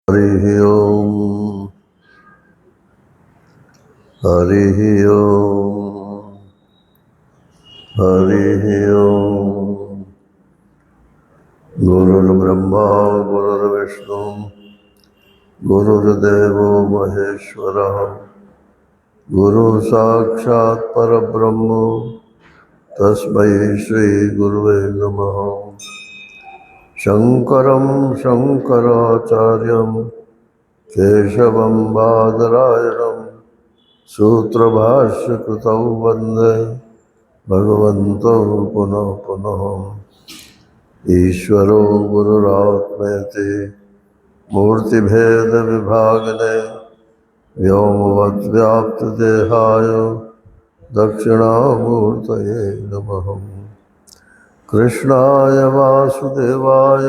हरिः ओम् हरिः ओम् हरिः ओम्। गुरुर्ब्रह्मा गुरुर्विष्णु गुरुर्देवो महेश्वरः गुरुः साक्षात् परब्रह्म तस्मै श्रीगुरुवे नमः। शङ्करं शङ्कराचार्यं केशवं बादरायणं सूत्रभाष्यकृतौ वन्दे भगवन्तौ पुनः पुनः। ईश्वरो गुरुरात्मेति मूर्तिभेदविभागिने व्योमवद्व्याप्तदेहाय दक्षिणामूर्तये नमः। कृष्णाय वासुदेवाय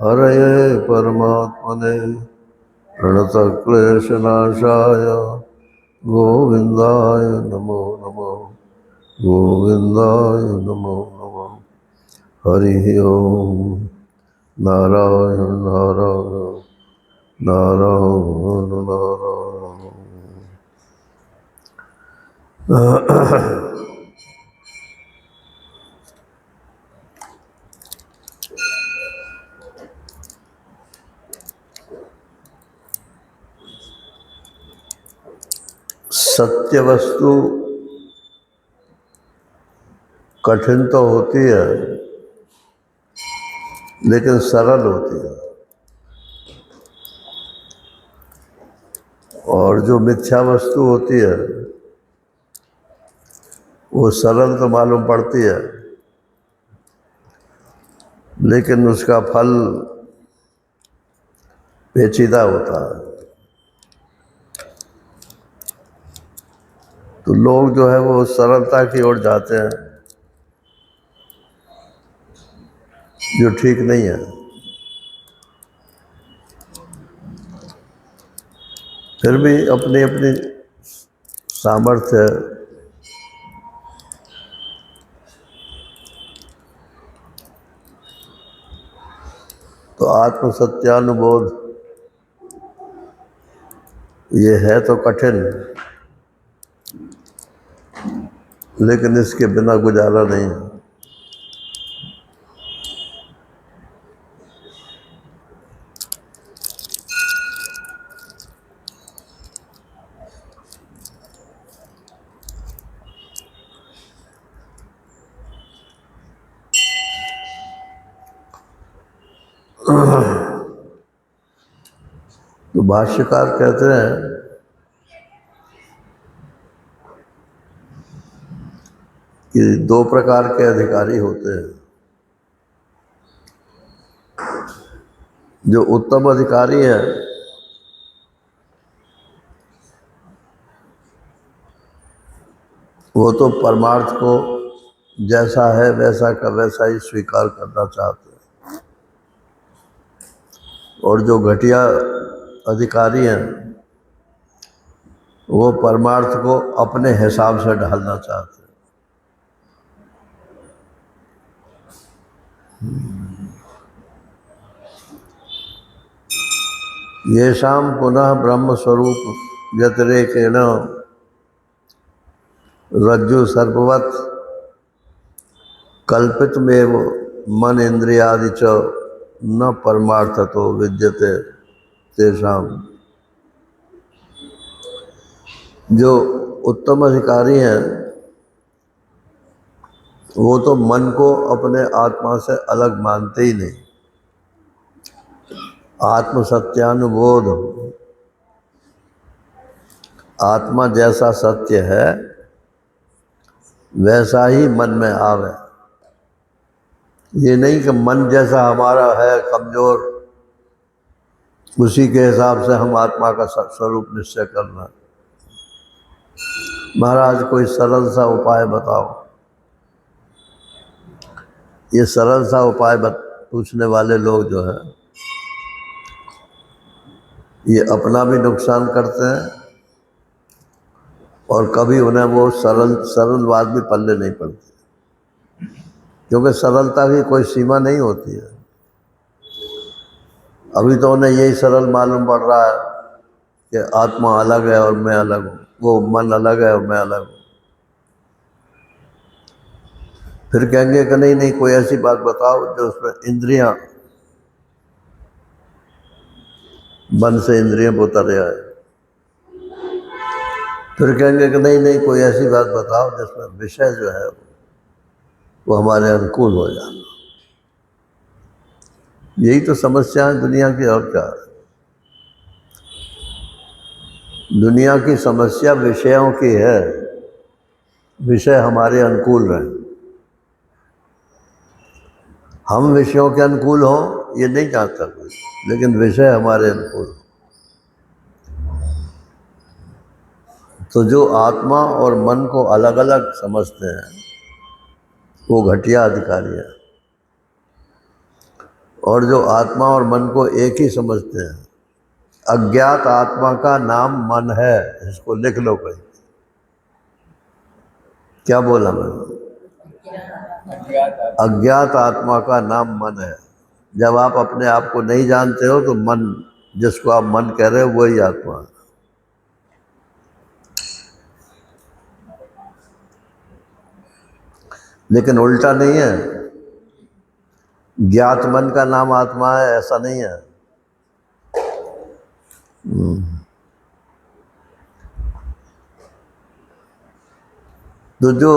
हरये परमात्मने प्रणतक्लेशनाशाय गोविन्दाय नमो नमः। गोविन्दाय नमो नमः। हरिः ओम्। नारायण नारायण नारायण नारायण। सत्य वस्तु कठिन तो होती है लेकिन सरल होती है, और जो मिथ्या वस्तु होती है वो सरल तो मालूम पड़ती है लेकिन उसका फल पेचीदा होता है। तो लोग जो है वो सरलता की ओर जाते हैं, जो ठीक नहीं है। फिर भी अपनी अपनी सामर्थ्य है। तो आत्म सत्यानुबोध ये है तो कठिन, लेकिन इसके बिना गुजारा नहीं है। तो भाष्यकार कहते हैं कि दो प्रकार के अधिकारी होते हैं। जो उत्तम अधिकारी हैं वो तो परमार्थ को जैसा है वैसा का वैसा ही स्वीकार करना चाहते हैं, और जो घटिया अधिकारी हैं वो परमार्थ को अपने हिसाब से ढालना चाहते हैं। येषां पुनः ब्रह्म स्वरूप व्यतिरेकेण रज्जु सर्पवत् कल्पितमेव मन इंद्रियादि च न परमार्थतो विद्यते तेषां। जो उत्तम अधिकारी हैं वो तो मन को अपने आत्मा से अलग मानते ही नहीं। आत्म सत्यानुबोध, आत्मा जैसा सत्य है वैसा ही मन में आवे। ये नहीं कि मन जैसा हमारा है कमजोर, उसी के हिसाब से हम आत्मा का स्वरूप निश्चय करना। महाराज कोई सरल सा उपाय बताओ। ये सरल सा उपाय पूछने वाले लोग जो है ये अपना भी नुकसान करते हैं, और कभी उन्हें वो सरल बात भी पल्ले नहीं पड़ती, क्योंकि सरलता की कोई सीमा नहीं होती है। अभी तो उन्हें यही सरल मालूम पड़ रहा है कि आत्मा अलग है और मैं अलग हूँ, वो मन अलग है और मैं अलग हूँ। फिर कहेंगे कि नहीं नहीं, कोई ऐसी बात बताओ जो उसमें इंद्रियां, मन से इंद्रियां उतर आए। फिर कहेंगे कि नहीं नहीं, कोई ऐसी बात बताओ जिसमें विषय जो है वो हमारे अनुकूल हो जाए। यही तो समस्या है दुनिया की, और क्या। दुनिया की समस्या विषयों की है, विषय हमारे अनुकूल रहे। हम विषयों के अनुकूल हों ये नहीं चाहता कोई, लेकिन विषय हमारे अनुकूल हो। तो जो आत्मा और मन को अलग अलग समझते हैं वो घटिया अधिकारी है, और जो आत्मा और मन को एक ही समझते हैं, अज्ञात आत्मा का नाम मन है। इसको लिख लो कहीं। क्या बोला मैंने? अज्ञात आत्मा का नाम मन है। जब आप अपने आप को नहीं जानते हो तो मन, जिसको आप मन कह रहे हो, वही आत्मा है। लेकिन उल्टा नहीं है, ज्ञात मन का नाम आत्मा है ऐसा नहीं है। तो जो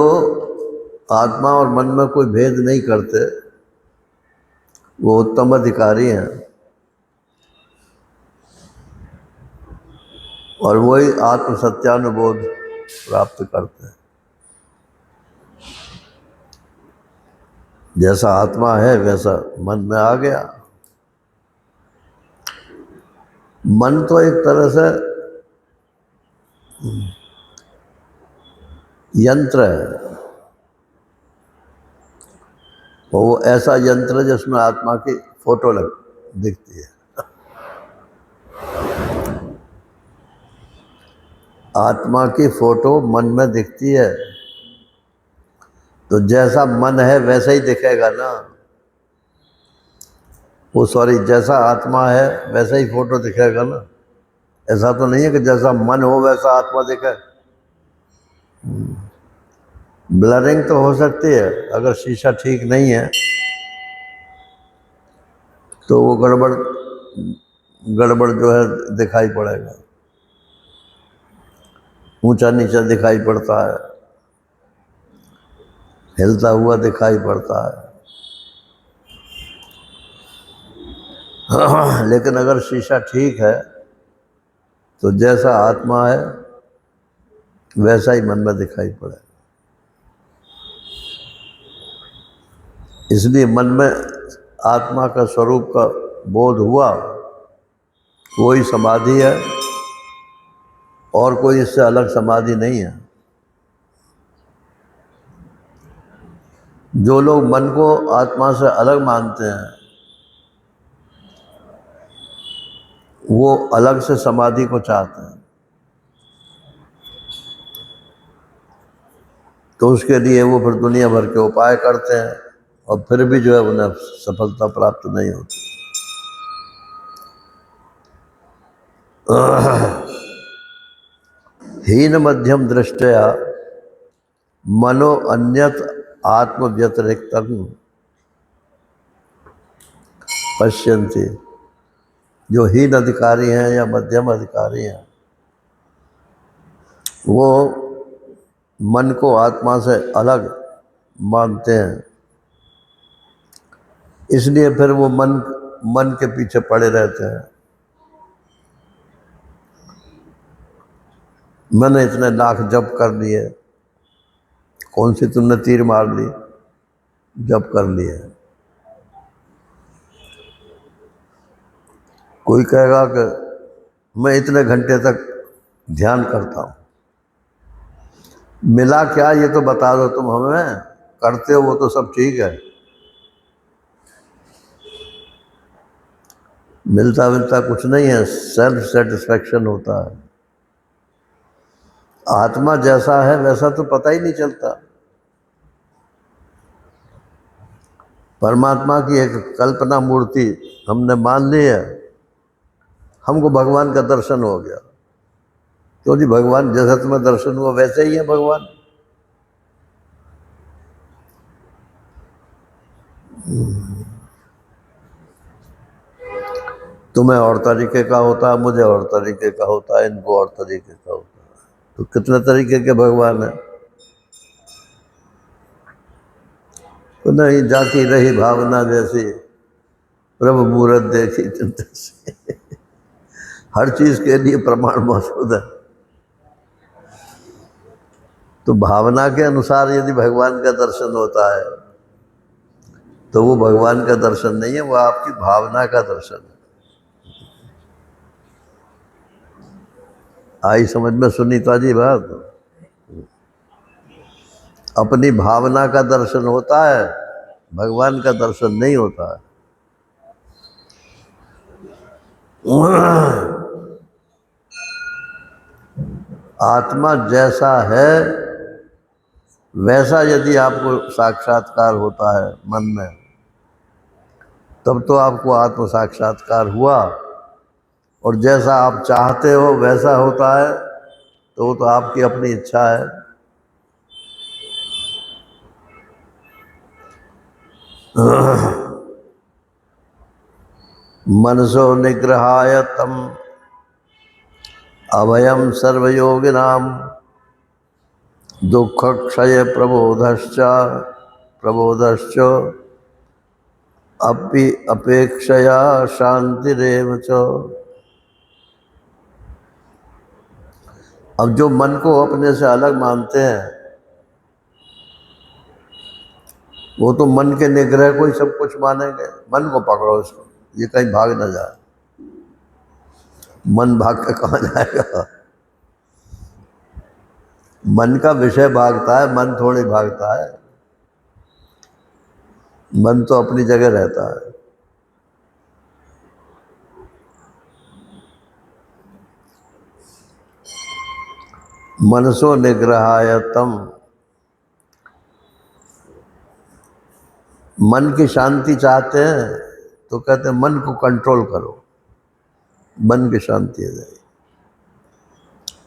आत्मा और मन में कोई भेद नहीं करते वो उत्तम अधिकारी हैं, और वही आत्म सत्यानुबोध प्राप्त करते हैं। जैसा आत्मा है वैसा मन में आ गया। मन तो एक तरह से यंत्र है, वो ऐसा यंत्र जिसमें आत्मा की फोटो दिखती है। आत्मा की फोटो मन में दिखती है, तो जैसा मन है वैसा ही दिखेगा ना। वो सॉरी, जैसा आत्मा है वैसा ही फोटो दिखेगा ना। ऐसा तो नहीं है कि जैसा मन हो वैसा आत्मा दिखे। ब्लरिंग तो हो सकती है, अगर शीशा ठीक नहीं है तो वो गड़बड़ गड़बड़ जो है दिखाई पड़ेगा, ऊंचा नीचा दिखाई पड़ता है, हिलता हुआ दिखाई पड़ता है। लेकिन अगर शीशा ठीक है तो जैसा आत्मा है वैसा ही मन में दिखाई पड़े। इसलिए मन में आत्मा का स्वरूप का बोध हुआ, वही समाधि है, और कोई इससे अलग समाधि नहीं है। जो लोग मन को आत्मा से अलग मानते हैं वो अलग से समाधि को चाहते हैं, तो उसके लिए वो फिर दुनिया भर के उपाय करते हैं, और फिर भी जो है उन्हें सफलता प्राप्त नहीं होती। हीन मध्यम दृष्टया मनो अन्यत आत्म व्यतिरिक्त पश्यन्ति। जो हीन अधिकारी हैं या मध्यम अधिकारी हैं वो मन को आत्मा से अलग मानते हैं, इसलिए फिर वो मन के पीछे पड़े रहते हैं। मैंने इतने लाख जप कर लिए, कौन सी तुमने तीर मार ली, जप कर लिए। कोई कहेगा कि मैं इतने घंटे तक ध्यान करता हूँ, मिला क्या ये तो बता दो तुम हमें। करते हो वो तो सब ठीक है, मिलता मिलता कुछ नहीं है, सेल्फ सेटिस्फैक्शन होता है। आत्मा जैसा है वैसा तो पता ही नहीं चलता। परमात्मा की एक कल्पना मूर्ति हमने मान ली है, हमको भगवान का दर्शन हो गया। क्यों जी, भगवान जैसा तुम्हें दर्शन हुआ वैसे ही है भगवान। तुम्हें और तरीके का होता है, मुझे और तरीके का होता है, इनको और तरीके का होता है। तो कितने तरीके के भगवान है। तो नहीं जाती रही भावना जैसी, प्रभु मूरत देखी चिंता से। हर चीज के लिए प्रमाण मौजूद है। तो भावना के अनुसार यदि भगवान का दर्शन होता है तो वो भगवान का दर्शन नहीं है, वो आपकी भावना का दर्शन है। आई समझ में सुनीता जी बात? अपनी भावना का दर्शन होता है, भगवान का दर्शन नहीं होता है। आत्मा जैसा है वैसा यदि आपको साक्षात्कार होता है मन में, तब तो आपको आत्म साक्षात्कार हुआ। और जैसा आप चाहते हो वैसा होता है तो वो तो आपकी अपनी इच्छा है। मनसो निग्रहाय तम अभयम सर्वयोगिनाम दुख क्षय प्रबोधश्च अपि अपेक्षया शांतिरेव च। अब जो मन को अपने से अलग मानते हैं वो तो मन के निग्रह को ही सब कुछ मानेंगे। मन को पकड़ो इसको, ये कहीं भाग ना जाए। मन भाग के कहाँ जाएगा? मन का विषय भागता है, मन थोड़ी भागता है। मन तो अपनी जगह रहता है। मनसो निग्रहाय तम, मन की शांति चाहते हैं तो कहते हैं मन को कंट्रोल करो, मन की शांति हो जाएगी।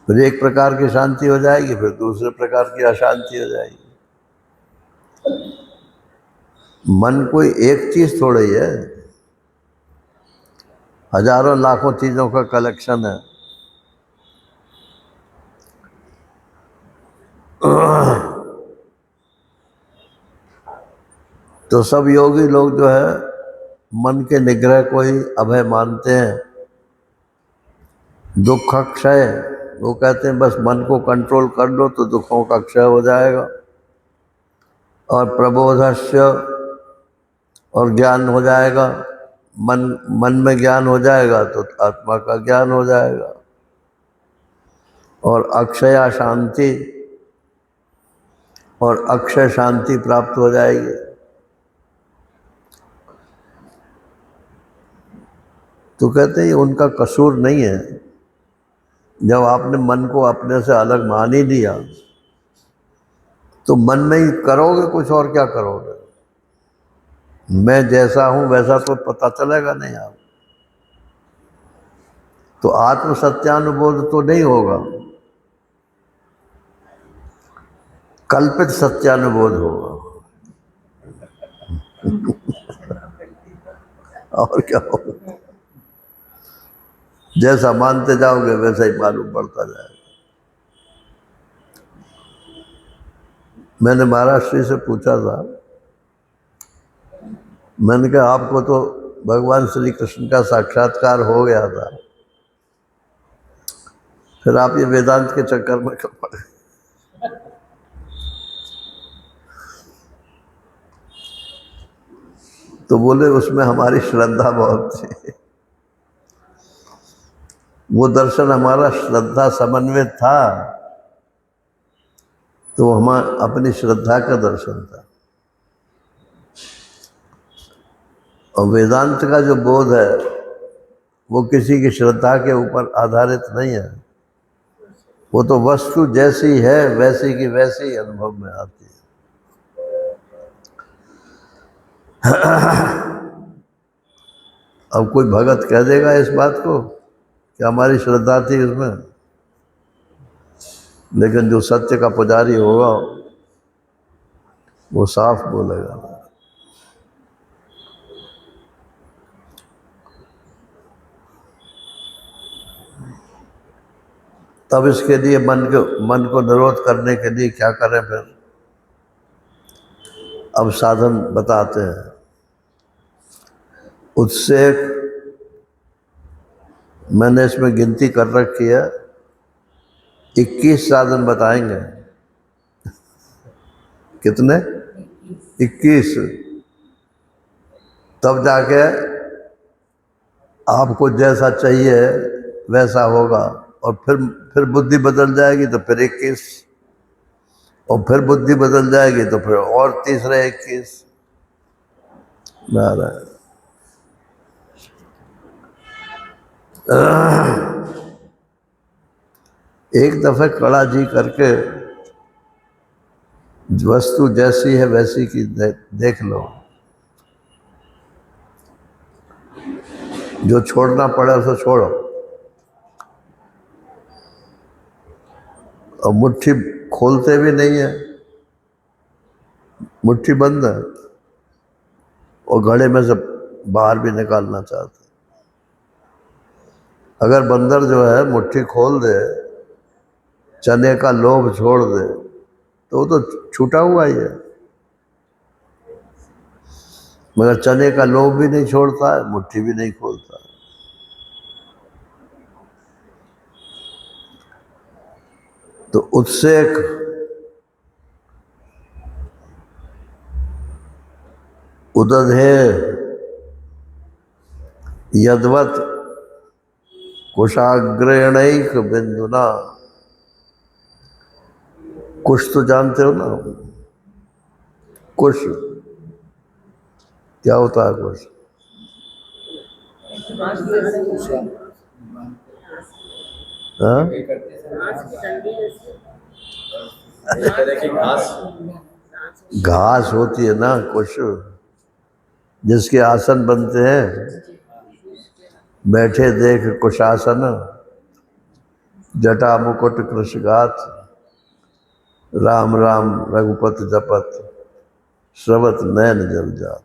फिर एक प्रकार की शांति हो जाएगी, फिर दूसरे प्रकार की अशांति हो जाएगी। मन कोई एक चीज थोड़ी है, हजारों लाखों चीजों का कलेक्शन है। तो सब योगी लोग जो है मन के निग्रह को ही अभय मानते हैं। दुख क्षय, वो कहते हैं बस मन को कंट्रोल कर लो तो दुखों का क्षय हो जाएगा। और प्रबोधस्य, और ज्ञान हो जाएगा। मन में ज्ञान हो जाएगा तो आत्मा का ज्ञान हो जाएगा। और अक्षया शांति, और अक्षय शांति प्राप्त हो जाएगी। तो कहते हैं उनका कसूर नहीं है। जब आपने मन को अपने से अलग मान ही लिया तो मन में ही करोगे कुछ, और क्या करोगे? मैं जैसा हूं वैसा तो पता चलेगा नहीं आप। तो आत्म सत्यानुबोध तो नहीं होगा, कल्पित सत्यानुबोध होगा। और क्या होगा? जैसा मानते जाओगे वैसा ही मालूम पड़ता जाएगा। मैंने महाराज श्री से पूछा था, मैंने कहा आपको तो भगवान श्री कृष्ण का साक्षात्कार हो गया था, फिर आप ये वेदांत के चक्कर में क्यों पड़े? तो बोले उसमें हमारी श्रद्धा बहुत थी। वो दर्शन हमारा श्रद्धा समन्वित था, तो हमारा अपनी श्रद्धा का दर्शन था। और वेदांत का जो बोध है वो किसी की श्रद्धा के ऊपर आधारित नहीं है। वो तो वस्तु जैसी है वैसी की वैसी अनुभव में आती है। अब कोई भगत कह देगा इस बात को कि हमारी श्रद्धा थी उसमें, लेकिन जो सत्य का पुजारी होगा वो साफ बोलेगा। तब इसके लिए मन को निरोध करने के लिए क्या करें फिर? अब साधन बताते हैं। उत्सेक, मैंने इसमें गिनती कर रखी है, 21 साधन बताएंगे। कितने? 21। तब जाके आपको जैसा चाहिए वैसा होगा, और फिर बुद्धि बदल जाएगी तो फिर 21, और फिर बुद्धि बदल जाएगी तो फिर और तीसरे 21। नारायण। एक दफे कड़ा जी करके वस्तु जैसी है वैसी की देख लो, जो छोड़ना पड़े उसे छोड़ो। और मुट्ठी खोलते भी नहीं है, मुट्ठी बंद है, और घड़े में से बाहर भी निकालना चाहते। अगर बंदर जो है मुट्ठी खोल दे, चने का लोभ छोड़ दे, तो वो तो छूटा हुआ ही है। मगर चने का लोभ भी नहीं छोड़ता है, मुट्ठी भी नहीं खोलता है। तो उत्सेक, उदधे यदवत कुशाग्रेणैक बिंदुना। कुश तो जानते हो ना? कुश क्या होता है? कुश हाँ? घास होती है ना कुश, जिसके आसन बनते हैं। बैठे देख कुशासन, जटा मुकुट कृषगात, राम राम रघुपति जपत, श्रवत नैन जल जात।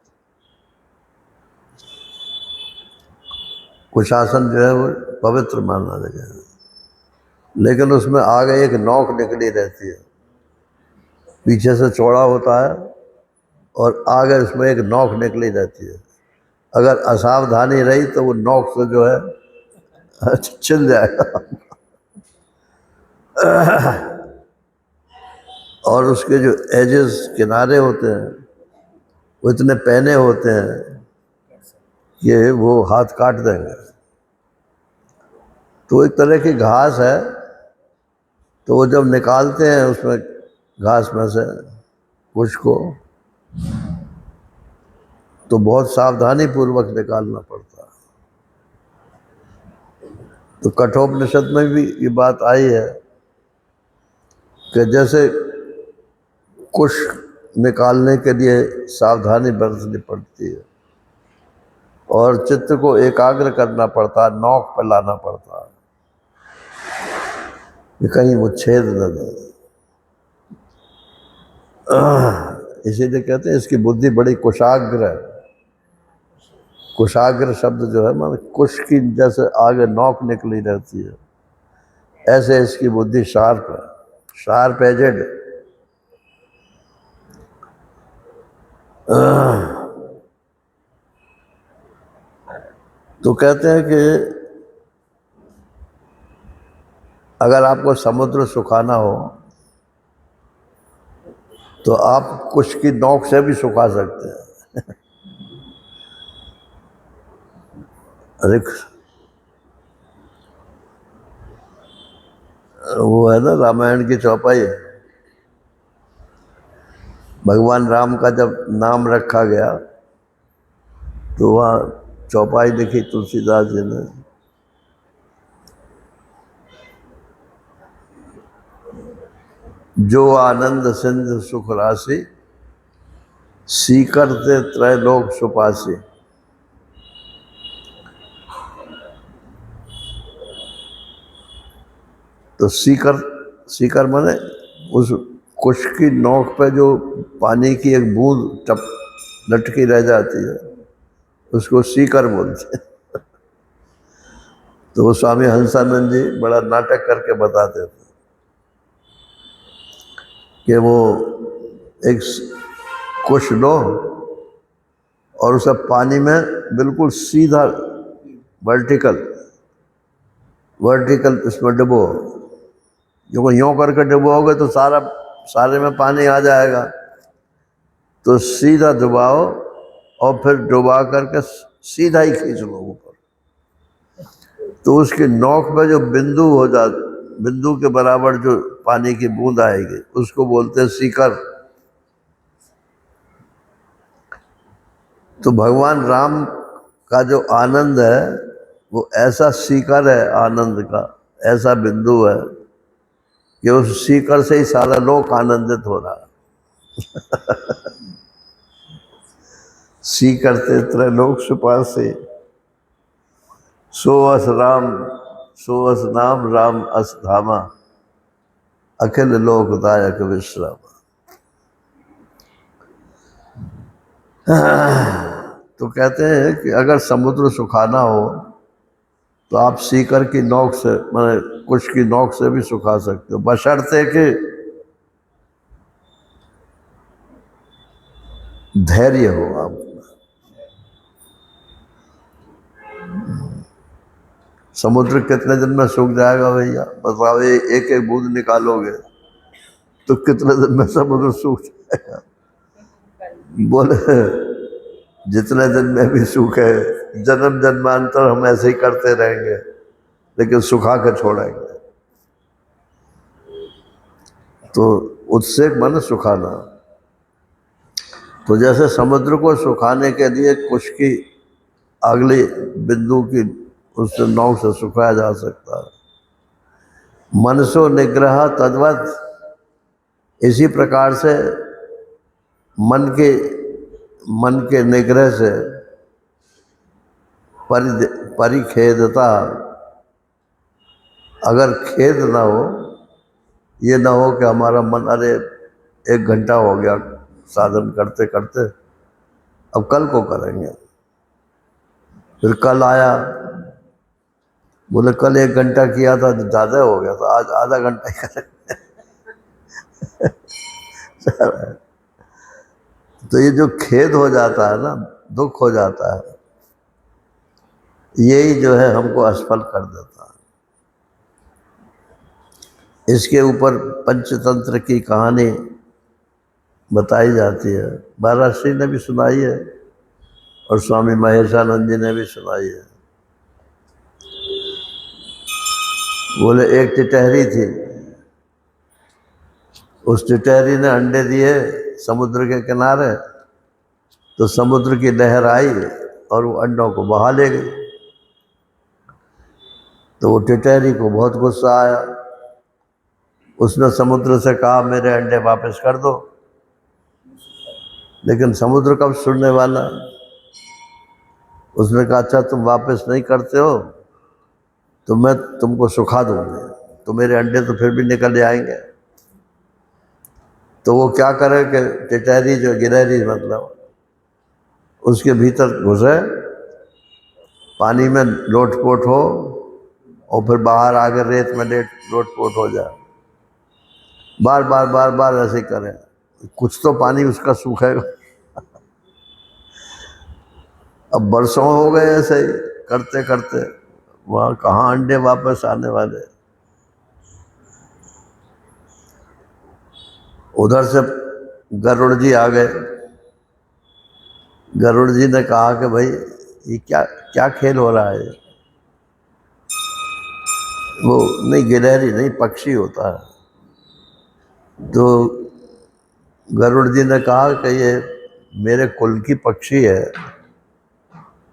कुशासन जो है वो पवित्र माना गया है, लेकिन उसमें आगे एक नोक निकली रहती है। पीछे से चौड़ा होता है और आगे उसमें एक नोक निकली रहती है। अगर असावधानी रही तो वो नोक से जो है छिल जाएगा। और उसके जो एजेस, किनारे होते हैं, वो इतने पैने होते हैं कि वो हाथ काट देंगे। तो एक तरह की घास है, तो वो जब निकालते हैं उसमें घास में से कुछ को, तो बहुत सावधानी पूर्वक निकालना पड़ता है। तो कठोपनिषद में भी ये बात आई है कि जैसे कुश निकालने के लिए सावधानी बरतनी पड़ती है और चित्त को एकाग्र करना पड़ता है, नोक पर लाना पड़ता है कि कहीं वो छेद न दे। इसीलिए कहते हैं इसकी बुद्धि बड़ी कुशाग्र है। कुशाग्र शब्द जो है माने कुश की जैसे आगे नोक निकली रहती है, ऐसे इसकी बुद्धि शार्प है, शार्प एजेड। तो कहते हैं कि अगर आपको समुद्र सुखाना हो तो आप कुश की नोक से भी सुखा सकते हैं। अरे वो है ना रामायण की चौपाई, भगवान राम का जब नाम रखा गया तो वहाँ चौपाई लिखी तुलसीदास जी ने, जो आनंद सिंधु सुख राशि, सीकर ते त्रैलोक सुपासी। तो सीकर, सीकर माने उस कुश की नोक पे जो पानी की एक बूंद टप लटकी रह जाती है, उसको सीकर बोलते हैं। तो वो स्वामी हंसानंद जी बड़ा नाटक करके बताते थे कि वो एक कुश लो और उसे पानी में बिल्कुल सीधा वर्टिकल वर्टिकल इसमें डुबो, क्योंकि यूँ करके डुबोगे तो सारे में पानी आ जाएगा। तो सीधा डुबाओ और फिर डुबा करके सीधा ही खींच लो ऊपर, तो उसकी नोक पे जो बिंदु के बराबर जो पानी की बूंद आएगी उसको बोलते हैं सीकर। तो भगवान राम का जो आनंद है वो ऐसा सीकर है, आनंद का ऐसा बिंदु है कि उस सीकर से ही सारा लोक आनंदित हो रहा है। सीकर ते त्रैलोक सुपासे, सो अस नाम राम अस धामा, अखिल लोकदायक विश्राम। तो कहते हैं कि अगर समुद्र सुखाना हो तो आप सीकर की नोक से, माने कुश की नोक से भी सुखा सकते हो, बशर्ते कि धैर्य हो आप। समुद्र कितने दिन में सूख जाएगा भैया बताओ, एक एक बूंद निकालोगे तो कितने दिन में समुद्र सूख जाएगा? बोले जितने दिन में भी सूखे, जन्म जन्मांतर हम ऐसे ही करते रहेंगे, लेकिन सुखा के छोड़ेंगे। तो उससे मन सुखाना, तो जैसे समुद्र को सुखाने के लिए कुश की अगली बिंदु की उससे नोक से सुखाया जा सकता है। मनसो निग्रह तद्वत, इसी प्रकार से मन के निग्रह से परिखेदता, अगर खेद ना हो, ये ना हो कि हमारा मन अरे 1 घंटा हो गया साधन करते करते, अब कल को करेंगे। फिर कल आया, बोले कल 1 घंटा किया था तो ज़्यादा हो गया, तो आज आधा घंटा ही करेंगे। तो ये जो खेद हो जाता है ना, दुख हो जाता है, यही जो है हमको असफल कर देता है। इसके ऊपर पंचतंत्र की कहानी बताई जाती है, महाराष्ट्री ने भी सुनाई है और स्वामी महेशानंद जी ने भी सुनाई है। बोले एक टिटहरी थी, उस टिटहरी ने अंडे दिए समुद्र के किनारे, तो समुद्र की लहर आई और वो अंडों को बहा ले गई। तो वो टिटहरी को बहुत गुस्सा आया, उसने समुद्र से कहा मेरे अंडे वापस कर दो, लेकिन समुद्र कब सुनने वाला। उसने कहा अच्छा तुम वापस नहीं करते हो तो मैं तुमको सुखा दूंगी, तो मेरे अंडे तो फिर भी निकल जाएंगे। तो वो क्या करे कि टिटहरी जो गिलहरी मतलब उसके भीतर घुसे, पानी में लोटपोट हो और फिर बाहर आकर रेत में लोटपोट हो जाए, बार बार ऐसे करें, कुछ तो पानी उसका सूखेगा। अब बरसों हो गए ऐसे ही करते करते, वहाँ कहाँ अंडे वापस आने वाले। उधर से गरुड़ जी आ गए। गरुड़ जी ने कहा कि भाई ये क्या क्या खेल हो रहा है। वो नहीं, गिलहरी नहीं, पक्षी होता है। तो गरुड़ जी ने कहा कि ये मेरे कुल की पक्षी है,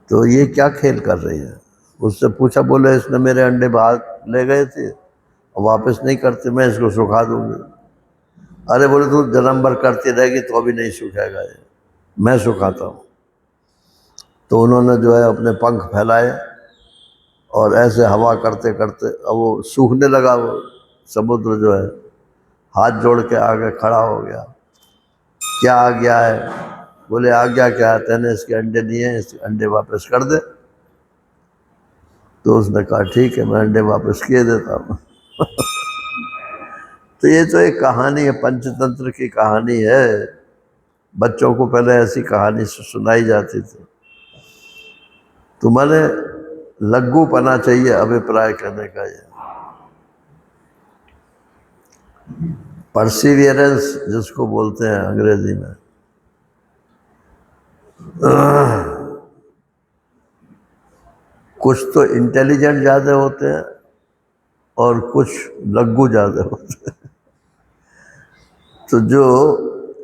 तो ये क्या खेल कर रही है। उससे पूछा, बोले इसने मेरे अंडे बाहर ले गए थे और वापस नहीं करते, मैं इसको सुखा दूंगी। अरे बोले तू जन्म भर करती रहेगी तो अभी नहीं सूखेगा ये, मैं सुखाता हूँ। तो उन्होंने जो है अपने पंख फैलाए और ऐसे हवा करते करते अब वो सूखने लगा वो। समुद्र जो है हाथ जोड़ के आगे खड़ा हो गया। क्या आज्ञा है? बोले आज्ञा क्या है, तेने इसके अंडे दिए हैं, इसके अंडे वापस कर दे। तो उसने कहा ठीक है, मैं अंडे वापस किए देता हूँ। तो ये तो एक कहानी है, पंचतंत्र की कहानी है। बच्चों को पहले ऐसी कहानी सुनाई जाती थी। तो मैंने लघु पना चाहिए अभिप्राय करने का। ये परसिवियरेंस जिसको बोलते हैं अंग्रेजी में, कुछ तो इंटेलिजेंट ज़्यादा होते हैं और कुछ लघु ज़्यादा होते हैं। तो जो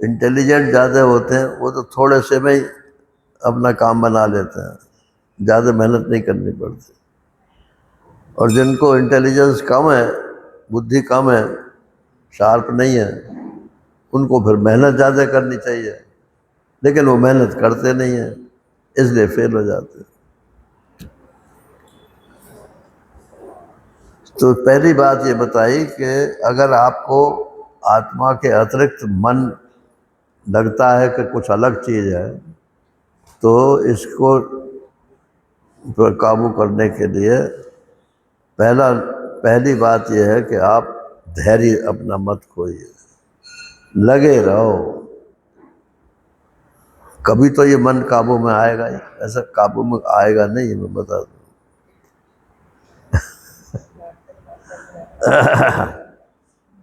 इंटेलिजेंट ज़्यादा होते हैं वो तो थोड़े से में ही अपना काम बना लेते हैं, ज़्यादा मेहनत नहीं करनी पड़ती। और जिनको इंटेलिजेंस कम है, बुद्धि कम है, शार्प नहीं है, उनको फिर मेहनत ज़्यादा करनी चाहिए, लेकिन वो मेहनत करते नहीं हैं, इसलिए फेल हो जाते हैं। तो पहली बात ये बताई कि अगर आपको आत्मा के अतिरिक्त मन लगता है कि कुछ अलग चीज़ है, तो इसको पर काबू करने के लिए पहली बात यह है कि आप धैर्य अपना मत खोइए, लगे रहो। कभी तो ये मन काबू में आएगा ही, ऐसा काबू में आएगा नहीं, मैं बता दूं।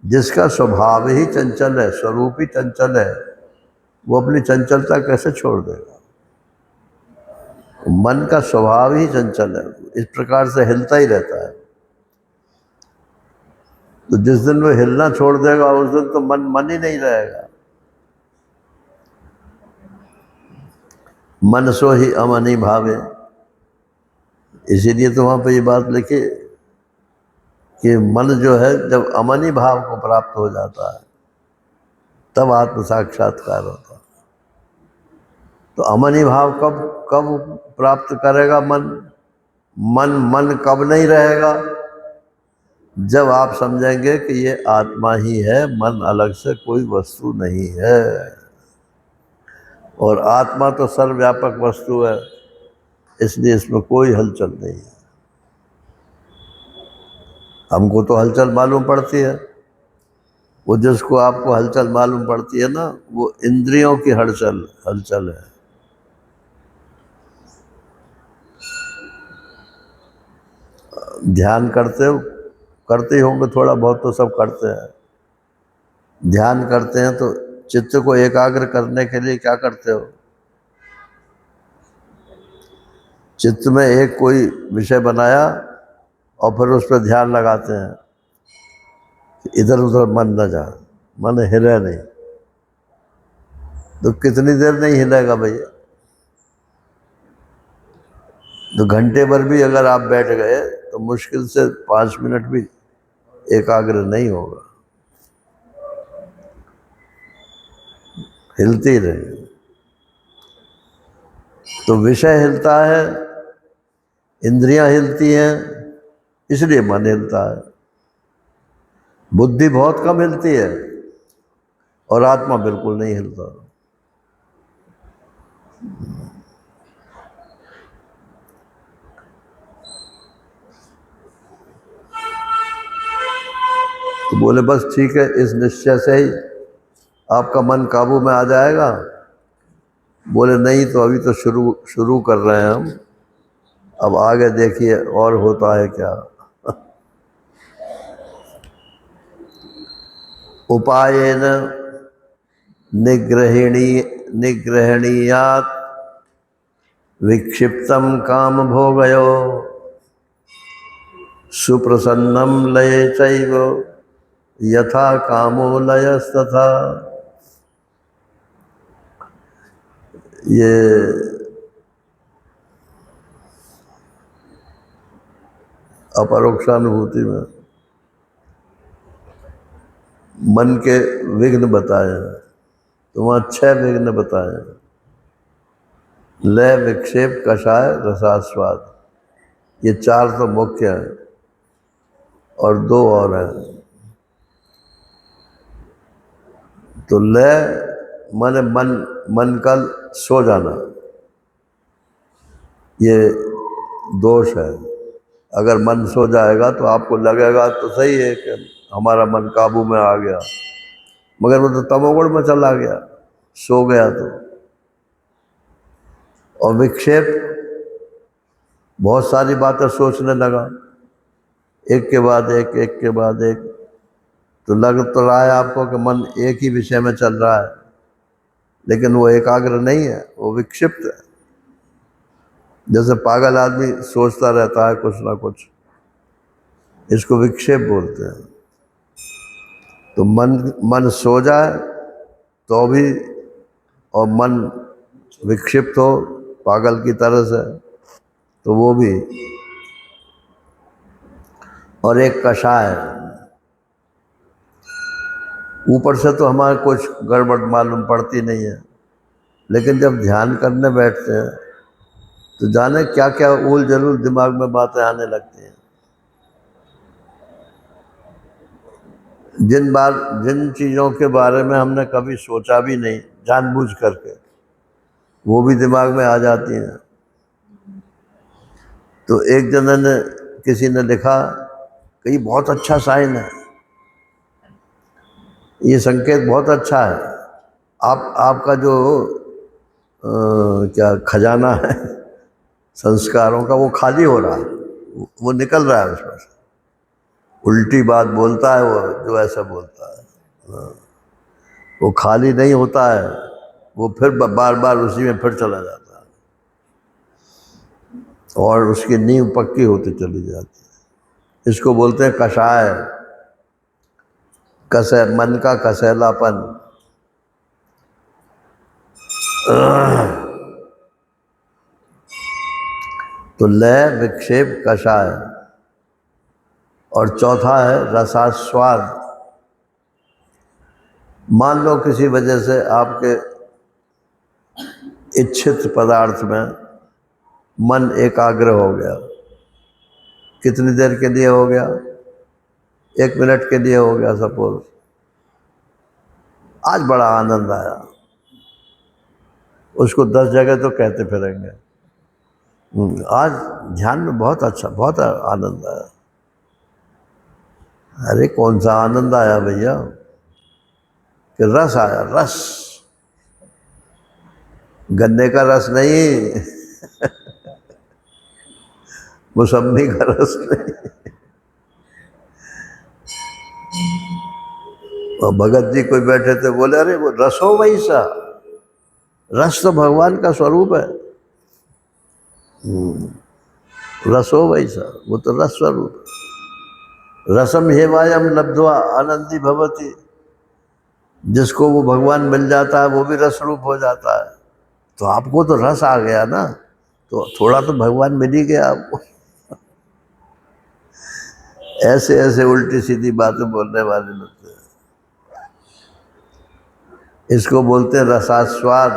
जिसका स्वभाव ही चंचल है, स्वरूप ही चंचल है, वो अपनी चंचलता कैसे छोड़ देगा? मन का स्वभाव ही चंचल है, इस प्रकार से हिलता ही रहता है। तो जिस दिन वो हिलना छोड़ देगा उस दिन तो मन मन ही नहीं रहेगा। मन सो ही अमनि भावे, इसीलिए तो वहाँ पे ये बात लिखी कि मन जो है जब अमनि भाव को प्राप्त हो जाता है तब आत्म साक्षात्कार होता है। तो अमनि भाव कब कब प्राप्त करेगा मन? मन कब नहीं रहेगा? जब आप समझेंगे कि ये आत्मा ही है, मन अलग से कोई वस्तु नहीं है। और आत्मा तो सर्वव्यापक वस्तु है, इसलिए इसमें कोई हलचल नहीं है। हमको तो हलचल मालूम पड़ती है, वो जिसको आपको हलचल मालूम पड़ती है ना, वो इंद्रियों की हलचल हलचल है। ध्यान करते ही होंगे, थोड़ा बहुत तो सब करते हैं। ध्यान करते हैं तो चित्त को एकाग्र करने के लिए क्या करते हो? चित्त में एक कोई विषय बनाया और फिर उस पर ध्यान लगाते हैं, इधर उधर मन न जाए, मन हिले नहीं। तो कितनी देर नहीं हिलेगा भैया? तो घंटे भर भी अगर आप बैठ गए तो मुश्किल से 5 मिनट भी एकाग्र नहीं होगा, हिलती रहेगी। तो विषय हिलता है, इंद्रियां हिलती हैं, इसलिए मन हिलता है। बुद्धि बहुत कम हिलती है और आत्मा बिल्कुल नहीं हिलता। तो बोले बस ठीक है, इस निश्चय से ही आपका मन काबू में आ जाएगा? बोले नहीं, तो अभी तो शुरू कर रहे हैं हम, अब आगे देखिए और होता है क्या। उपायेन निग्रहणीयात् विक्षिप्तम काम भोगयो सुप्रसन्नम लये चैव यथा कामो लयस्तथा। ये अपरोक्षानुभूति में मन के विघ्न बताए हैं। तो वहाँ 6 विघ्न बताए हैं। लय, विक्षेप, कषाय, रसास्वाद, ये 4 तो मुख्य हैं और 2 और हैं। तो लय माने मन, मन का सो जाना, ये दोष है। अगर मन सो जाएगा तो आपको लगेगा तो सही है कि हमारा मन काबू में आ गया, मगर वो तो तमोगुण में चला गया, सो गया तो। और विक्षेप, बहुत सारी बातें सोचने लगा, एक के बाद एक, एक के बाद एक, तो लग तो रहा है आपको कि मन एक ही विषय में चल रहा है, लेकिन वो एकाग्र नहीं है, वो विक्षिप्त है। जैसे पागल आदमी सोचता रहता है कुछ ना कुछ, इसको विक्षेप बोलते हैं। तो मन सो जाए तो भी, और मन विक्षिप्त हो पागल की तरह से, तो वो भी। और एक कषाय, ऊपर से तो हमारे कुछ गड़बड़ मालूम पड़ती नहीं है, लेकिन जब ध्यान करने बैठते हैं तो जाने क्या क्या उल जलूल दिमाग में बातें आने लगती हैं। जिन चीज़ों के बारे में हमने कभी सोचा भी नहीं, जानबूझ करके वो भी दिमाग में आ जाती हैं। तो एक जने ने, किसी ने लिखा कि ये बहुत अच्छा साइन है, ये संकेत बहुत अच्छा है, आपका जो क्या खजाना है संस्कारों का, वो खाली हो रहा है, वो निकल रहा है उसमें से। उल्टी बात बोलता है वो जो ऐसा बोलता है, वो खाली नहीं होता है, वो फिर बार बार उसी में फिर चला जाता है, और उसकी नींव पक्की होती चली जाती है। इसको बोलते हैं कषाय, मन का कसैलापन। तो लय, विक्षेप, कषाय। और चौथा है रसास्वाद। मान लो किसी वजह से आपके इच्छित पदार्थ में मन एकाग्र हो गया, कितनी देर के लिए हो गया, 1 मिनट के लिए हो गया सपोज, आज बड़ा आनंद आया, उसको 10 जगह तो कहते फिरेंगे, आज ध्यान में बहुत अच्छा, बहुत आनंद आया। अरे कौन सा आनंद आया भैया, कि रस आया, रस, गन्ने का रस नहीं, मौसम्मी का रस नहीं। और भगत जी कोई बैठे थे, बोले अरे वो रस हो वैसा, रस तो भगवान का स्वरूप है, रस हो वैसा, वो तो रस स्वरूप। रसम हेवायम लब्ध्वा आनंदी भवती, जिसको वो भगवान मिल जाता है वो भी रस रूप हो जाता है। तो आपको तो रस आ गया ना, तो थोड़ा तो भगवान मिल ही गया आपको। ऐसे ऐसे उल्टी सीधी बातें बोलने वाले लोग हैं, इसको बोलते हैं रसास्वाद।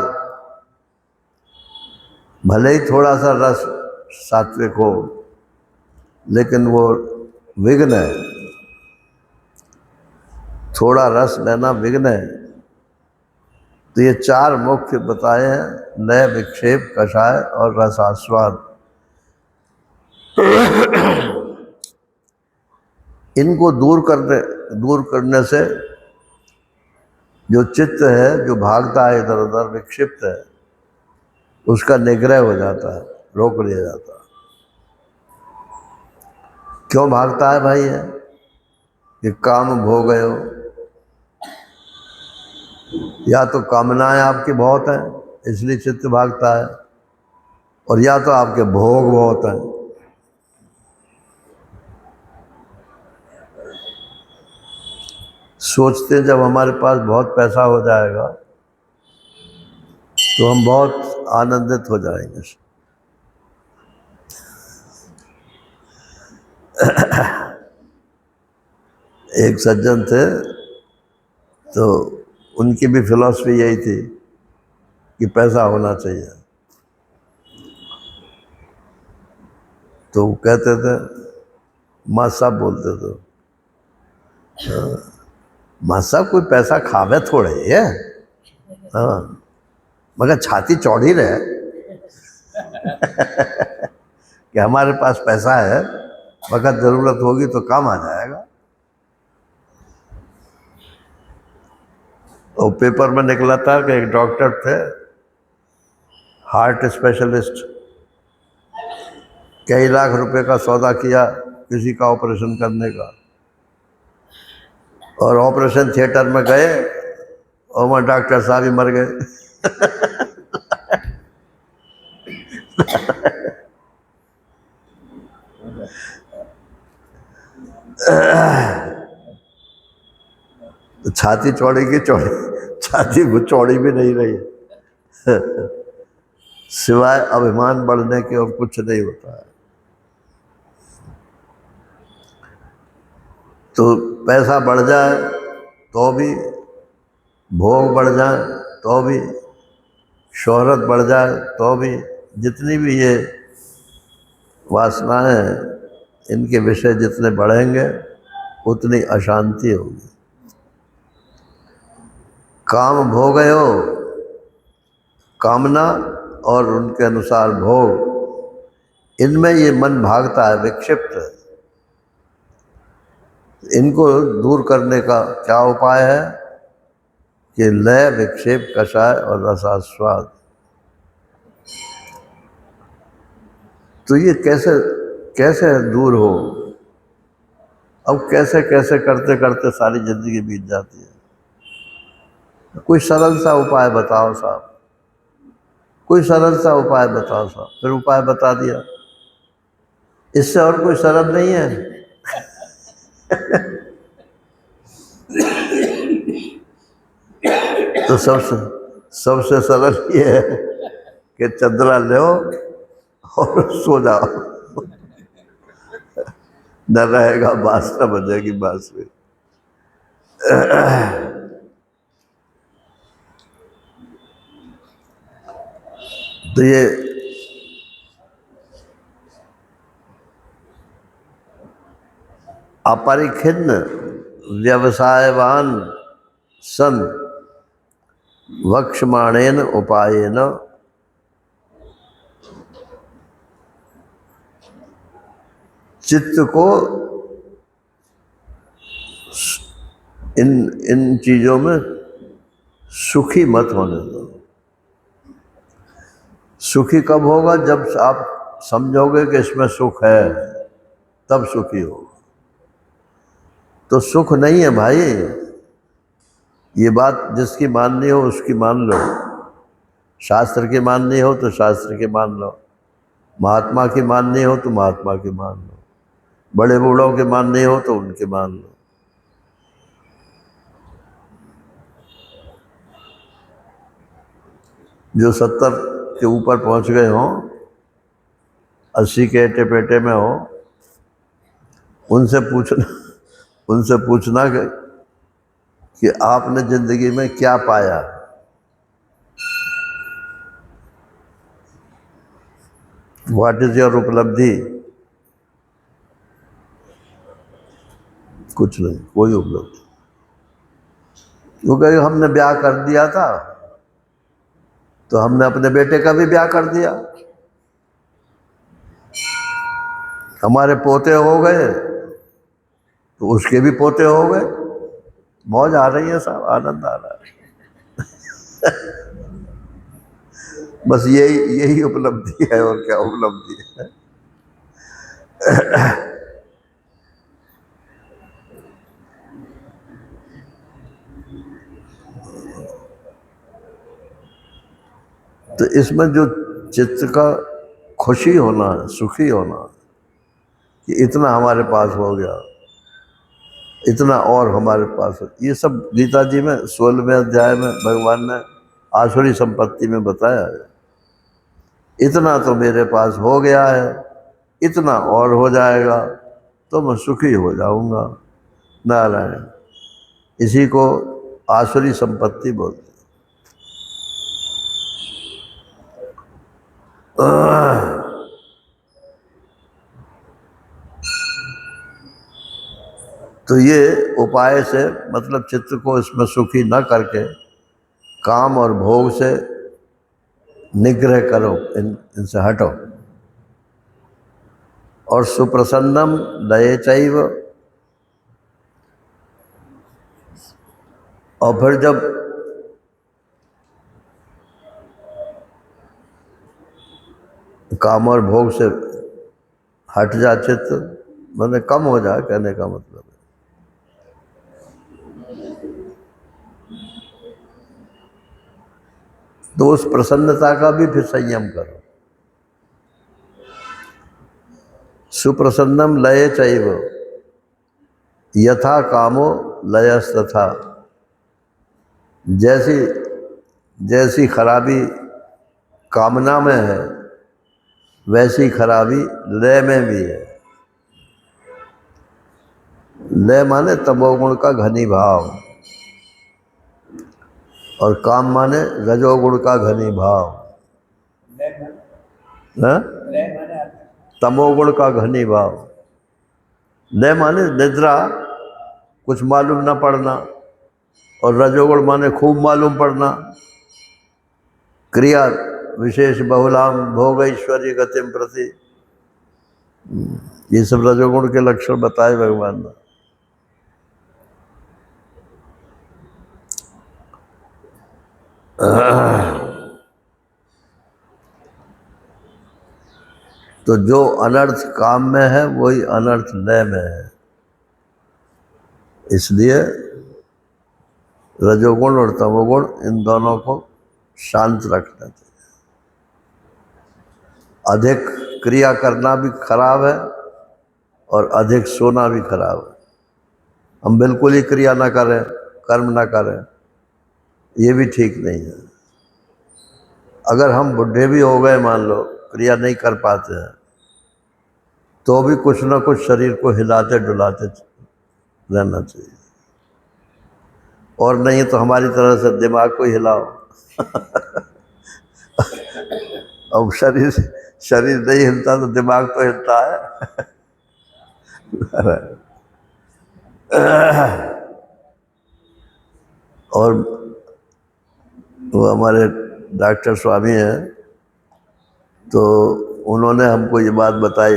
भले ही थोड़ा सा रस सात्विक हो, लेकिन वो विघ्न है, थोड़ा रस लेना विघ्न है। तो ये 4 मुख्य बताए हैं, लय, विक्षेप, कषाय और रसास्वाद। इनको दूर करने से जो चित्त है, जो भागता है इधर उधर, विक्षिप्त है, उसका निग्रह हो जाता है, रोक लिया जाता है। क्यों भागता है भाई है कि काम भोग हो, या तो कामनाएं आपकी बहुत हैं इसलिए चित्त भागता है, और या तो आपके भोग बहुत हैं। सोचते हैं जब हमारे पास बहुत पैसा हो जाएगा तो हम बहुत आनंदित हो जाएंगे। एक सज्जन थे, तो उनकी भी फिलॉसफी यही थी कि पैसा होना चाहिए। तो वो कहते थे, माँ साहब बोलते थे, मां साहब कोई पैसा खावे थोड़े है। हाँ, मगर छाती चौड़ी रहे कि हमारे पास पैसा है, वक्त जरूरत होगी तो काम आ जाएगा। और पेपर में निकला था कि एक डॉक्टर थे, हार्ट स्पेशलिस्ट, कई लाख रुपए का सौदा किया किसी का ऑपरेशन करने का, और ऑपरेशन थिएटर में गए और वहाँ डॉक्टर साहब ही मर गए। तो छाती चौड़ी की चौड़ी, छाती वो चौड़ी भी नहीं रही है। सिवाय अभिमान बढ़ने के और कुछ नहीं होता है। तो पैसा बढ़ जाए तो भी, भोग बढ़ जाए तो भी, शोहरत बढ़ जाए तो भी, जितनी भी ये वासनाएं हैं, इनके विषय जितने बढ़ेंगे उतनी अशांति होगी। काम भोगयो, कामना और उनके अनुसार भोग, इनमें ये मन भागता है, विक्षिप्त है। इनको दूर करने का क्या उपाय है कि लय, विक्षेप, कषाय और रसास्वाद। तो ये कैसे कैसे दूर हो? अब कैसे कैसे करते करते सारी जिंदगी बीत जाती है। कोई सरल सा उपाय बताओ साहब, कोई सरल सा उपाय बताओ साहब। फिर उपाय बता दिया, इससे और कोई सरल नहीं है। तो सबसे सबसे सरल ये है कि चंद्रा लो और सो जाओ, न रहेगा बांस, न बजेगी बांसुरी। तो ये अपरिखिन्न व्यवसायवान सन वक्षमाणेन उपायेन चित्त को इन इन चीजों में सुखी मत होने दो। सुखी कब होगा? जब आप समझोगे कि इसमें सुख है, तब सुखी होगा। तो सुख नहीं है भाई, ये बात जिसकी माननी हो उसकी मान लो। शास्त्र की माननी हो तो शास्त्र की मान लो, महात्मा की माननी हो तो महात्मा की मान लो, बड़े बूढ़ों की माननी हो तो उनकी मान लो। जो 70 के ऊपर पहुंच गए हों, 80 के एटे पेटे में हो, उनसे पूछना कि आपने जिंदगी में क्या पाया। व्हाट इज योर उपलब्धि? कुछ नहीं, कोई उपलब्धि। क्योंकि हमने ब्याह कर दिया था तो हमने अपने बेटे का भी ब्याह कर दिया, हमारे पोते हो गए तो उसके भी पोते हो गए। मौज आ रही है साहब, आनंद आ रहा है। बस यही यही उपलब्धि है, और क्या उपलब्धि है। तो इसमें जो चित्त का खुशी होना, सुखी होना कि इतना हमारे पास हो गया, इतना और हमारे पास हो, ये सब गीता जी में 16वें अध्याय में भगवान ने आसुरी संपत्ति में बताया है। इतना तो मेरे पास हो गया है, इतना और हो जाएगा तो मैं सुखी हो जाऊंगा। नारायण, इसी को आसुरी संपत्ति बोलते हैं। तो ये उपाय से मतलब चित्त को इसमें सुखी न करके काम और भोग से निग्रह करो, इनसे हटो। और सुप्रसन्नम लये चैव, और फिर जब काम और भोग से हट जा चित्त, मतलब कम हो जाए, कहने का मतलब है। तो उस प्रसन्नता का भी फिर संयम करो। सुप्रसन्नम लये चैव यथा कामो लयस्तथा, जैसी जैसी खराबी कामना में है वैसी खराबी लय में भी है। लय माने तमोगुण का घनीभाव, और काम माने रजोगुण का घनीभाव। तमोगुण का घनीभाव। लय माने निद्रा, कुछ मालूम न पड़ना, और रजोगुण माने खूब मालूम पड़ना। क्रिया विशेष बहुलाम भोग ऐश्वर्य गतिम प्रति, ये सब रजोगुण के लक्षण बताए भगवान ने। तो जो अनर्थ काम में है वही अनर्थ लय में है। इसलिए रजोगुण और तमोगुण, इन दोनों को शांत रखना चाहिए। अधिक क्रिया करना भी खराब है और अधिक सोना भी खराब है। हम बिल्कुल ही क्रिया ना करें, कर्म ना करें, ये भी ठीक नहीं है। अगर हम बुढ़े भी हो गए, मान लो क्रिया नहीं कर पाते हैं, तो भी कुछ ना कुछ शरीर को हिलाते डुलाते रहना चाहिए। और नहीं तो हमारी तरह से दिमाग को हिलाओ। अब शरीर शरीर नहीं हिलता तो दिमाग तो हिलता है। और वो हमारे डॉक्टर स्वामी हैं, तो उन्होंने हमको ये बात बताई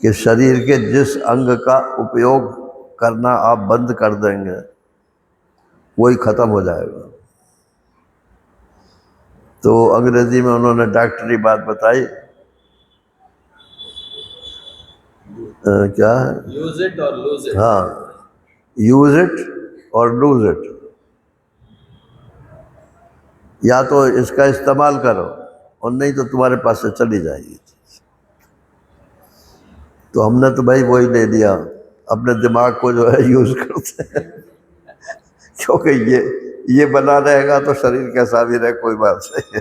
कि शरीर के जिस अंग का उपयोग करना आप बंद कर देंगे वही ख़त्म हो जाएगा। तो अंग्रेजी में उन्होंने डॉक्टरी बात बताई, क्या है, यूज इट और लूज इट। हाँ, यूज इट और लूज इट। या तो इसका इस्तेमाल करो और नहीं तो तुम्हारे पास से चली जाएगी। तो हमने तो भाई वही ले लिया, अपने दिमाग को जो है यूज करते हैं। क्योंकि ये बना रहेगा तो शरीर कैसा भी रहे, कोई बात नहीं है।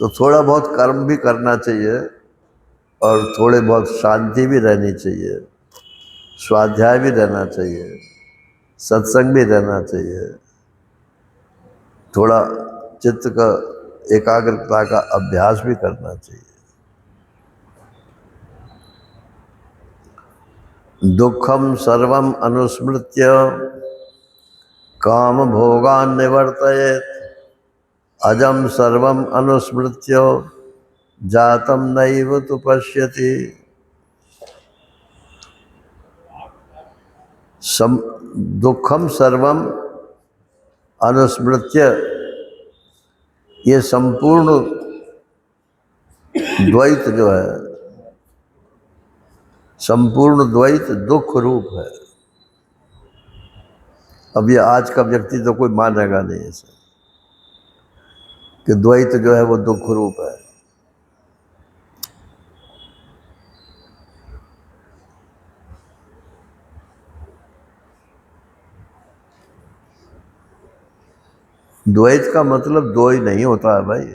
तो थोड़ा बहुत कर्म भी करना चाहिए और थोड़े बहुत शांति भी रहनी चाहिए, स्वाध्याय भी रहना चाहिए, सत्संग भी रहना चाहिए, थोड़ा चित्त का एकाग्रता का अभ्यास भी करना चाहिए। दुखम सर्वम अनुस्मृत्य काम भोगान निवर्तयेत, अजम सर्वम अनुस्मृत्य जातम नैव तु पश्यति। दुखम सर्वम अनुस्मृत्य, ये संपूर्ण द्वैत जो है, संपूर्ण द्वैत दुख रूप है। अब ये आज का व्यक्ति तो कोई मानेगा नहीं इसे कि द्वैत जो है वो दुख रूप है। द्वैत का मतलब दो ही नहीं होता है भाई।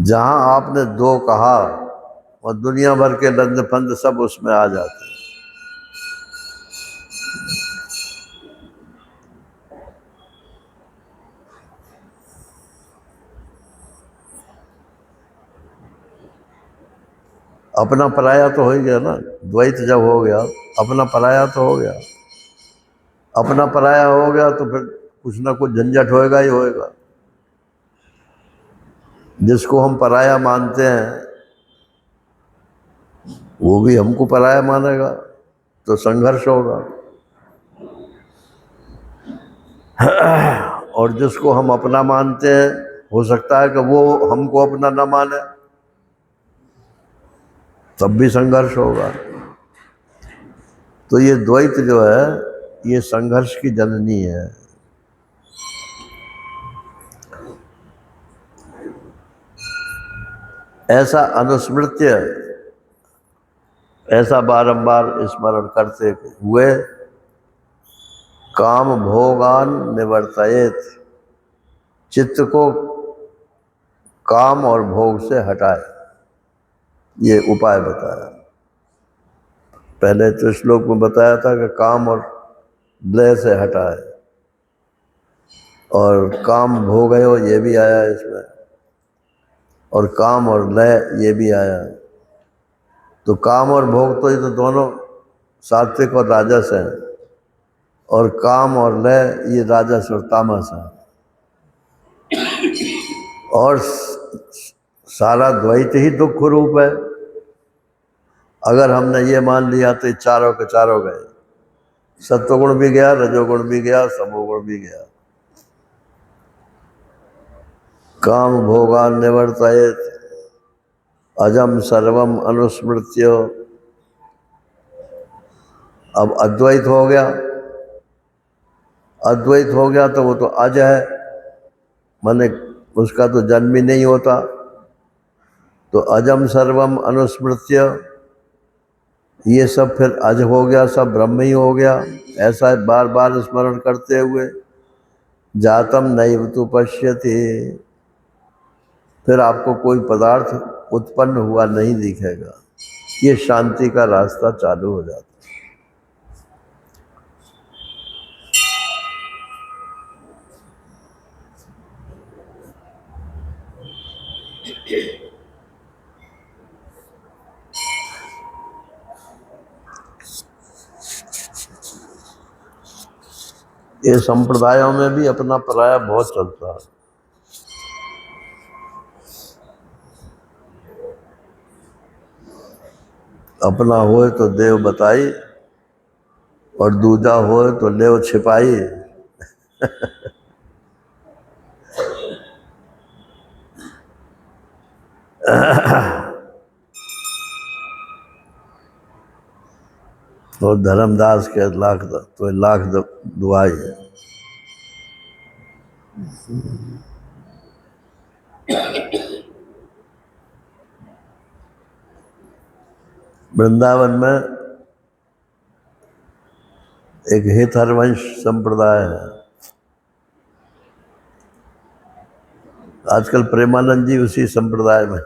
जहां आपने दो कहा और दुनिया भर के लंद फंद सब उसमें आ जाते हैं। अपना पराया तो हो ही गया ना, द्वैत जब हो गया अपना पराया तो हो गया। अपना पराया हो गया तो फिर कुछ ना कुछ झंझट होएगा ही होएगा। जिसको हम पराया मानते हैं वो भी हमको पराया मानेगा, तो संघर्ष होगा। और जिसको हम अपना मानते हैं हो सकता है कि वो हमको अपना ना माने, तब भी संघर्ष होगा। तो ये द्वैत जो है ये संघर्ष की जननी है। ऐसा अनुस्मृत्य, ऐसा बारंबार स्मरण करते हुए काम भोगान निवर्तयेत, चित्त को काम और भोग से हटाए, ये उपाय बताया। पहले तो श्लोक में बताया था कि काम और लय से हटाए, और काम भोग है ये भी आया इसमें, और काम और लय ये भी आया। तो काम और भोग तो ये तो दोनों सात्विक और राजस हैं, और काम और लय ये राजस और तामस है। और सारा द्वैत ही दुख रूप है। अगर हमने ये मान लिया तो चारों के चारों गए, सत्वगुण भी गया, रजोगुण भी गया, तमोगुण भी गया। काम भोगान निवर्तयेत अजम सर्वम अनुस्मृत्य। अब अद्वैत हो गया, अद्वैत हो गया तो वो तो अज है, माने उसका तो जन्म ही नहीं होता। तो अजम सर्वम अनुस्मृत्य, ये सब फिर अज हो गया, सब ब्रह्म ही हो गया। ऐसा बार बार स्मरण करते हुए जातम नैव तु पश्यति, फिर आपको कोई पदार्थ उत्पन्न हुआ नहीं दिखेगा। ये शांति का रास्ता चालू हो जाता है। ये संप्रदायों में भी अपना पराया बहुत चलता है। अपना होए तो देव बताई, और दूजा होए तो लेव छिपाई। और धर्मदास के लाख दुआई है। वृंदावन में एक हित हरवंश संप्रदाय है। आजकल प्रेमानंद जी उसी संप्रदाय में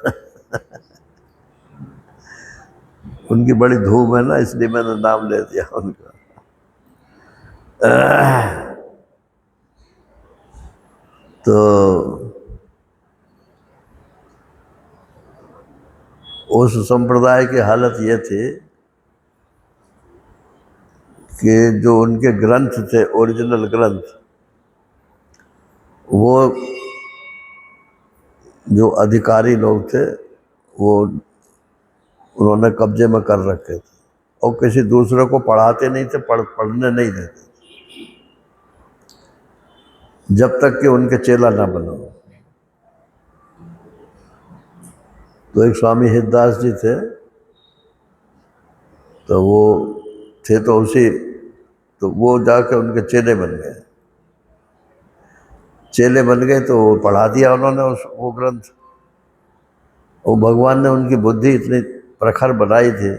उनकी बड़ी धूम है ना, इसलिए मैंने नाम ले दिया उनका। तो उस संप्रदाय की हालत ये थी कि जो उनके ग्रंथ थे, ओरिजिनल ग्रंथ, वो जो अधिकारी लोग थे वो उन्होंने कब्जे में कर रखे थे, और किसी दूसरे को पढ़ाते नहीं थे, पढ़ने नहीं देते जब तक कि उनके चेला ना बनो। तो एक स्वामी हितदास जी थे, तो वो थे तो उसी, तो वो जाके उनके चेले बन गए। चेले बन गए तो वो पढ़ा दिया उन्होंने वो ग्रंथ। वो भगवान ने उनकी बुद्धि इतनी प्रखर बनाई थी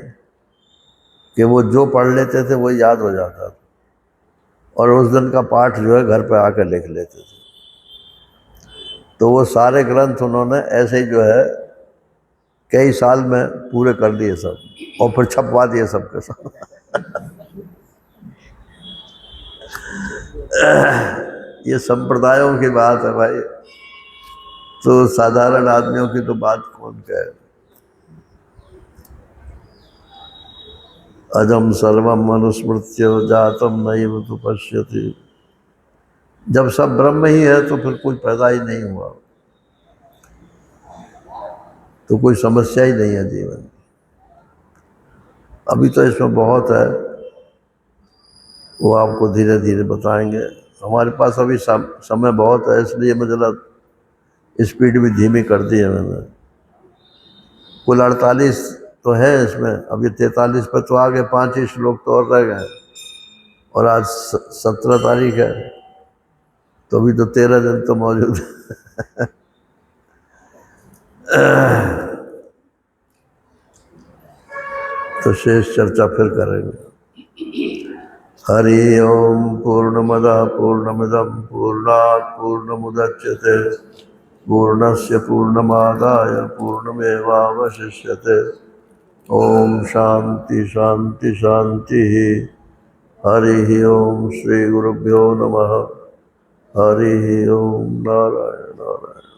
कि वो जो पढ़ लेते थे वो याद हो जाता था, और उस दिन का पाठ जो है घर पे आकर लिख लेते थे। तो वो सारे ग्रंथ उन्होंने ऐसे ही जो है कई साल में पूरे कर लिए सब, और फिर छपवा दिए सबके सब। ये संप्रदायों की बात है भाई, तो साधारण आदमियों की तो बात कौन कहे। अजम सर्वम मनुस्मृत्य जातम नैव तु पश्यति। जब सब ब्रह्म ही है तो फिर कोई पैदा ही नहीं हुआ, तो कोई समस्या ही नहीं है जीवन। अभी तो इसमें बहुत है, वो आपको धीरे धीरे बताएंगे। हमारे पास अभी समय बहुत है, इसलिए मैं जरा स्पीड भी धीमी कर दी है मैंने। कुल 48 तो है इसमें, अभी 43 पे तो आगे 5 ही श्लोक तो और रह गए, और आज 17 तारीख है, तो अभी तो 13 दिन तो मौजूद है। तो शेष चर्चा फिर करेंगे। हरि ओम पूर्णमदः पूर्णमिदं पूर्णात् पूर्णमुदच्यते पूर्णस्य पूर्णमादाय पूर्णमेवावशिष्यते। ओम शांति शांति शांति। हरि ओम श्री गुरुभ्यो नमः। हरि ओम नारायण नारायण।